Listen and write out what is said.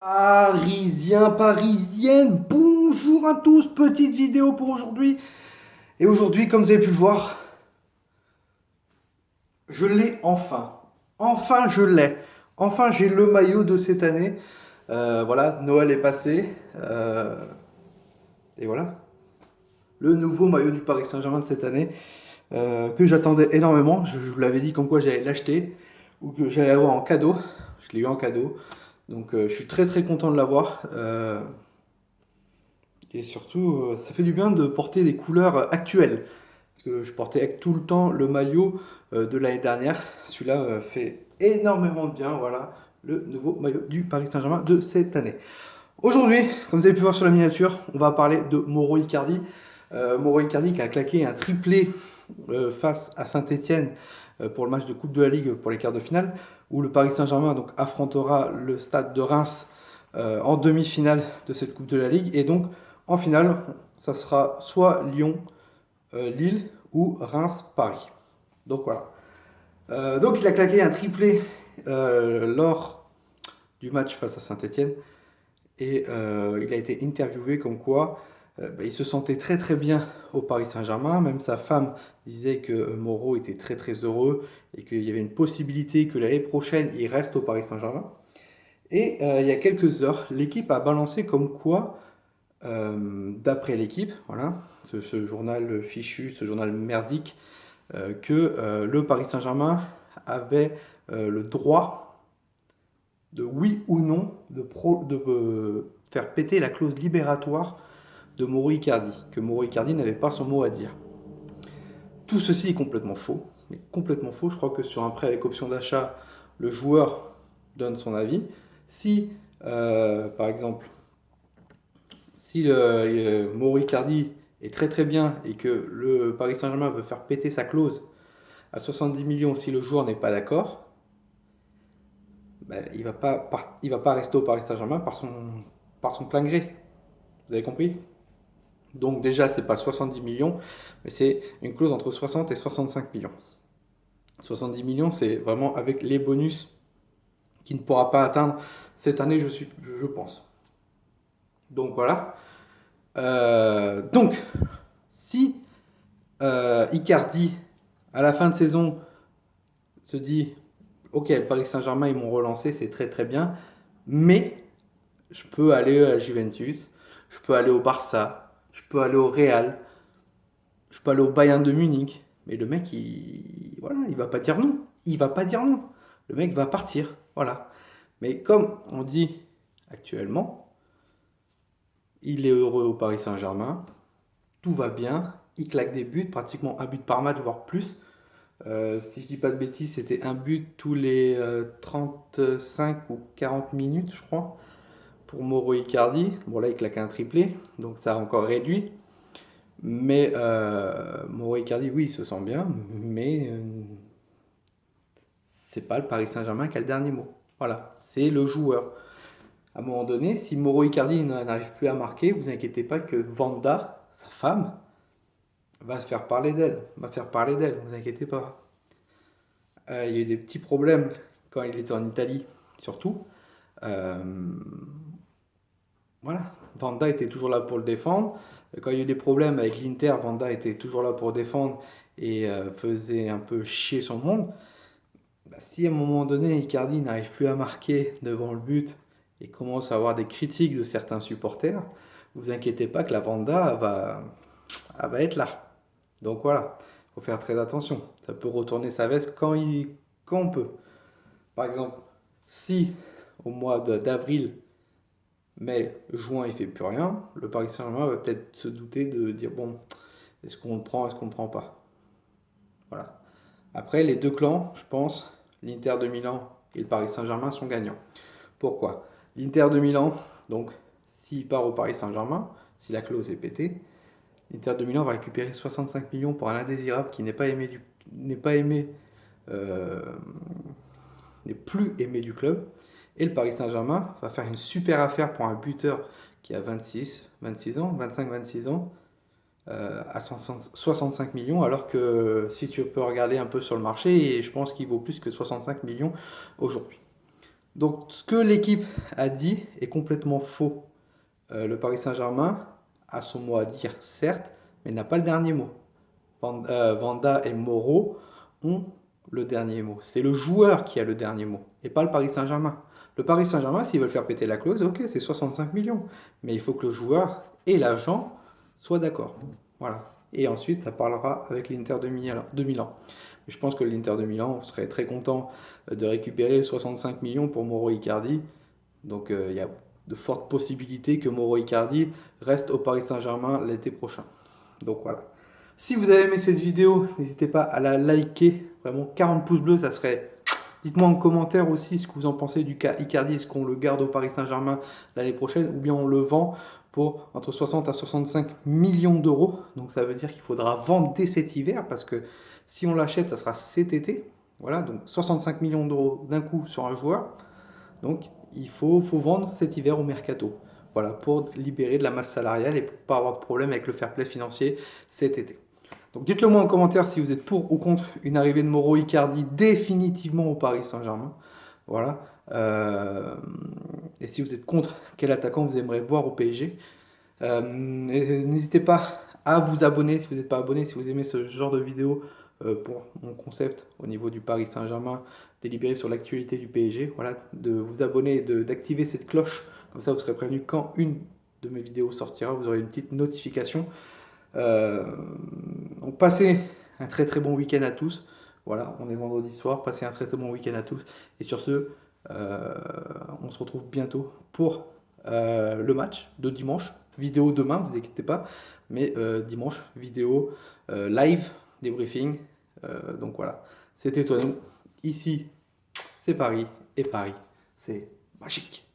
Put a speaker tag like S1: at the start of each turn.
S1: Parisiens, parisiennes, bonjour à tous, petite vidéo pour aujourd'hui. Et aujourd'hui, comme vous avez pu le voir, je l'ai enfin. Enfin, je l'ai. Enfin, j'ai le maillot de cette année. Voilà, Noël est passé. Et voilà, le nouveau maillot du Paris Saint-Germain de cette année, que j'attendais énormément. Je vous l'avais dit comme quoi j'allais l'acheter ou que j'allais l'avoir en cadeau. Je l'ai eu en cadeau. Donc, je suis très très content de l'avoir. Et surtout, ça fait du bien de porter des couleurs actuelles. Parce que je portais tout le temps le maillot de l'année dernière. Celui-là fait énormément de bien. Voilà, le nouveau maillot du Paris Saint-Germain de cette année. Aujourd'hui, comme vous avez pu voir sur la miniature, on va parler de Mauro Icardi. Mauro Icardi qui a claqué un triplé face à Saint-Etienne pour le match de Coupe de la Ligue pour les quarts de finale, où le Paris Saint-Germain donc affrontera le Stade de Reims en demi-finale de cette Coupe de la Ligue. Et donc en finale, ça sera soit Lyon, Lille ou Reims-Paris. Donc voilà. Donc il a claqué un triplé lors du match face à Saint-Etienne. Et il a été interviewé comme quoi il se sentait très très bien au Paris Saint-Germain. Même sa femme disait que Moreau était très très heureux et qu'il y avait une possibilité que l'année prochaine il reste au Paris Saint-Germain. Et il y a quelques heures, l'équipe a balancé comme quoi, d'après l'équipe, voilà, ce journal fichu, ce journal merdique, que le Paris Saint-Germain avait le droit de oui ou non de faire péter la clause libératoire de Mauro Icardi, que Mauro Icardi n'avait pas son mot à dire. Tout ceci est complètement faux, mais complètement faux. Je crois que sur un prêt avec option d'achat, le joueur donne son avis. Si, par exemple, si Mauro Icardi est très très bien et que le Paris Saint-Germain veut faire péter sa clause à 70 millions si le joueur n'est pas d'accord, ben, il va pas rester au Paris Saint-Germain par son plein gré. Vous avez compris? Donc déjà, c'est pas 70 millions, mais c'est une clause entre 60 et 65 millions. 70 millions, c'est vraiment avec les bonus qu'il ne pourra pas atteindre cette année, je pense. Donc voilà. Donc, si Icardi, à la fin de saison, se dit, ok, le Paris Saint-Germain, ils m'ont relancé, c'est très très bien, mais je peux aller à la Juventus, je peux aller au Barça, je peux aller au Real, je peux aller au Bayern de Munich. Mais le mec, voilà, il va pas dire non. Il va pas dire non. Le mec va partir. Voilà. Mais comme on dit actuellement, il est heureux au Paris Saint-Germain. Tout va bien. Il claque des buts, pratiquement un but par match, voire plus. Si je dis pas de bêtises, c'était un but tous les 35 ou 40 minutes, je crois, pour Mauro Icardi. Bon, là, il claque un triplé, donc ça a encore réduit. Mais Mauro Icardi, oui, il se sent bien, mais c'est pas le Paris Saint-Germain qui a le dernier mot. Voilà, c'est le joueur. À un moment donné, si Mauro Icardi n'arrive plus à marquer, vous inquiétez pas que Vanda, sa femme, va se faire parler d'elle. Va faire parler d'elle, vous inquiétez pas. Il y a eu des petits problèmes quand il était en Italie, surtout. Euh, voilà, Vanda était toujours là pour le défendre. Quand il y a eu des problèmes avec l'Inter, Vanda était toujours là pour défendre et faisait un peu chier son monde. Bah, si à un moment donné Icardi n'arrive plus à marquer devant le but et commence à avoir des critiques de certains supporters, vous inquiétez pas que la Vanda elle va être là. Donc voilà, il faut faire très attention. Ça peut retourner sa veste quand on peut. Par exemple, si au mois d'avril, mai, juin, il fait plus rien, le Paris Saint-Germain va peut-être se douter de dire bon, est-ce qu'on le prend, est-ce qu'on ne le prend pas. Voilà. Après, les deux clans, je pense, l'Inter de Milan et le Paris Saint-Germain sont gagnants. Pourquoi? L'Inter de Milan, donc, s'il part au Paris Saint-Germain, si la clause est pétée, l'Inter de Milan va récupérer 65 millions pour un indésirable qui n'est pas aimé, euh, n'est plus aimé du club. Et le Paris Saint-Germain va faire une super affaire pour un buteur qui a 26 ans, 25-26 ans, à 65 millions, alors que si tu peux regarder un peu sur le marché, je pense qu'il vaut plus que 65 millions aujourd'hui. Donc, ce que l'équipe a dit est complètement faux. Le Paris Saint-Germain a son mot à dire, certes, mais n'a pas le dernier mot. Vanda et Moreau ont le dernier mot. C'est le joueur qui a le dernier mot, et pas le Paris Saint-Germain. Le Paris Saint-Germain, s'ils veulent faire péter la clause, ok, c'est 65 millions. Mais il faut que le joueur et l'agent soient d'accord. Voilà. Et ensuite, ça parlera avec l'Inter de Milan. Je pense que l'Inter de Milan serait très content de récupérer 65 millions pour Mauro Icardi. Donc il y a de fortes possibilités que Mauro Icardi reste au Paris Saint-Germain l'été prochain. Donc voilà. Si vous avez aimé cette vidéo, n'hésitez pas à la liker. Vraiment 40 pouces bleus, ça serait... Dites-moi en commentaire aussi ce que vous en pensez du cas Icardi. Est-ce qu'on le garde au Paris Saint-Germain l'année prochaine ou bien on le vend pour entre 60 à 65 millions d'euros. Donc ça veut dire qu'il faudra vendre dès cet hiver parce que si on l'achète, ça sera cet été. Voilà, donc 65 millions d'euros d'un coup sur un joueur. Donc il faut vendre cet hiver au mercato. Voilà, pour libérer de la masse salariale et pour ne pas avoir de problème avec le fair play financier cet été. Donc dites-le moi en commentaire si vous êtes pour ou contre une arrivée de Mauro Icardi définitivement au Paris Saint-Germain. Voilà. Et si vous êtes contre, quel attaquant vous aimeriez voir au PSG. N'hésitez pas à vous abonner si vous n'êtes pas abonné, si vous aimez ce genre de vidéo pour mon concept au niveau du Paris Saint-Germain, délibéré sur l'actualité du PSG. Voilà, de vous abonner et d'activer cette cloche. Comme ça, vous serez prévenu quand une de mes vidéos sortira. Vous aurez une petite notification. Donc, passez un très très bon week-end à tous. Voilà, on est vendredi soir. Passez un très très bon week-end à tous. Et sur ce, on se retrouve bientôt pour le match de dimanche. Vidéo demain, vous inquiétez pas. Mais dimanche, vidéo live, débriefing. Donc voilà, c'était toi nous. Ici, c'est Paris. Et Paris, c'est magique.